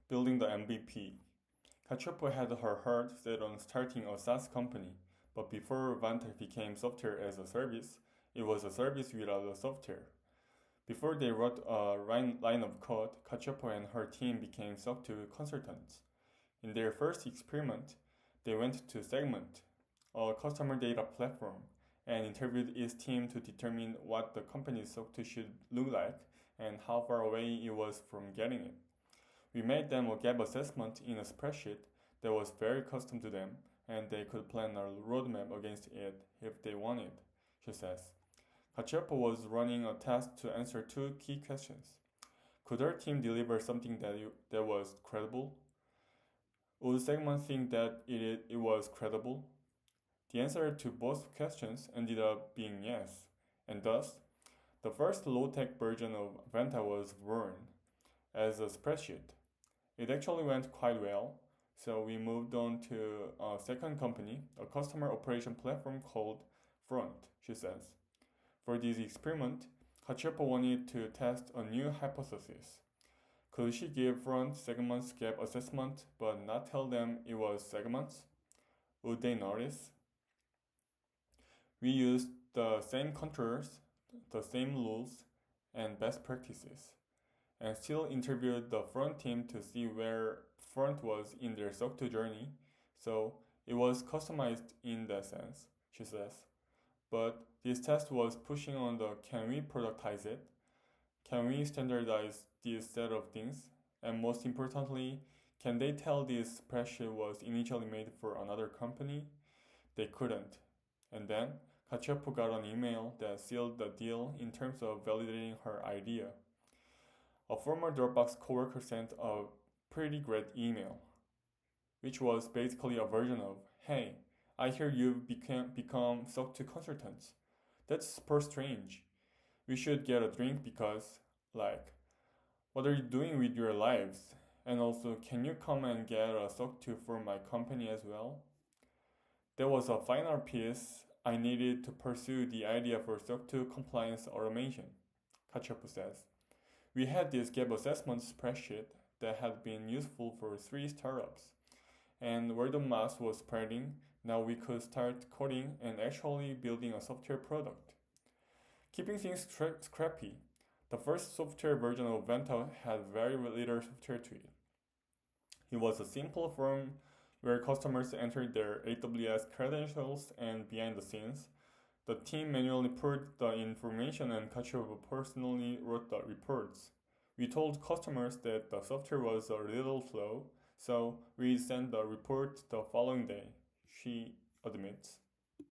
Building the MVP. Cacioppo had her heart set on starting a SaaS company, but before Vanta became software as a service, it was a service without a software. Before they wrote a line of code, Cacioppo and her team became SOC 2 consultants. In their first experiment, they went to Segment, a customer data platform, and interviewed its team to determine what the company's SOC 2 should look like and how far away it was from getting it. We made them a gap assessment in a spreadsheet that was very custom to them, and they could plan a roadmap against it if they wanted, she says. Cacioppo was running a test to answer two key questions. Could her team deliver something that was credible? Would Segment think that it was credible? The answer to both questions ended up being yes, and thus, the first low-tech version of Vanta was born as a spreadsheet. It actually went quite well, so we moved on to a second company, a customer operation platform called Front, she says. For this experiment, Cacioppo wanted to test a new hypothesis. Could she give Front segments gap assessment but not tell them it was segments? Would they notice? We used the same controls, the same rules, and best practices, and still interviewed the Front team to see where Front was in their SOC 2 journey, so it was customized in that sense, she says. But this test was pushing on the can we productize it? Can we standardize this set of things? And most importantly, can they tell this spreadsheet was initially made for another company? They couldn't. And then Cacioppo got an email that sealed the deal in terms of validating her idea. A former Dropbox coworker sent a pretty great email, which was basically a version of, hey, I hear you've become SOC 2 consultants. That's super strange. We should get a drink because, what are you doing with your lives? And also, can you come and get a SOC 2 for my company as well? There was a final piece I needed to pursue the idea for SOC 2 compliance automation, Cacioppo says. We had this gap assessment spreadsheet that had been useful for 3 startups, and word of mouth was spreading. Now we could start coding and actually building a software product. Keeping things scrappy, the first software version of Vanta had very little software to it. It was a simple form where customers entered their AWS credentials, and behind the scenes, the team manually pulled the information and Cacioppo personally wrote the reports. We told customers that the software was a little slow, so we sent the report the following day, she admits.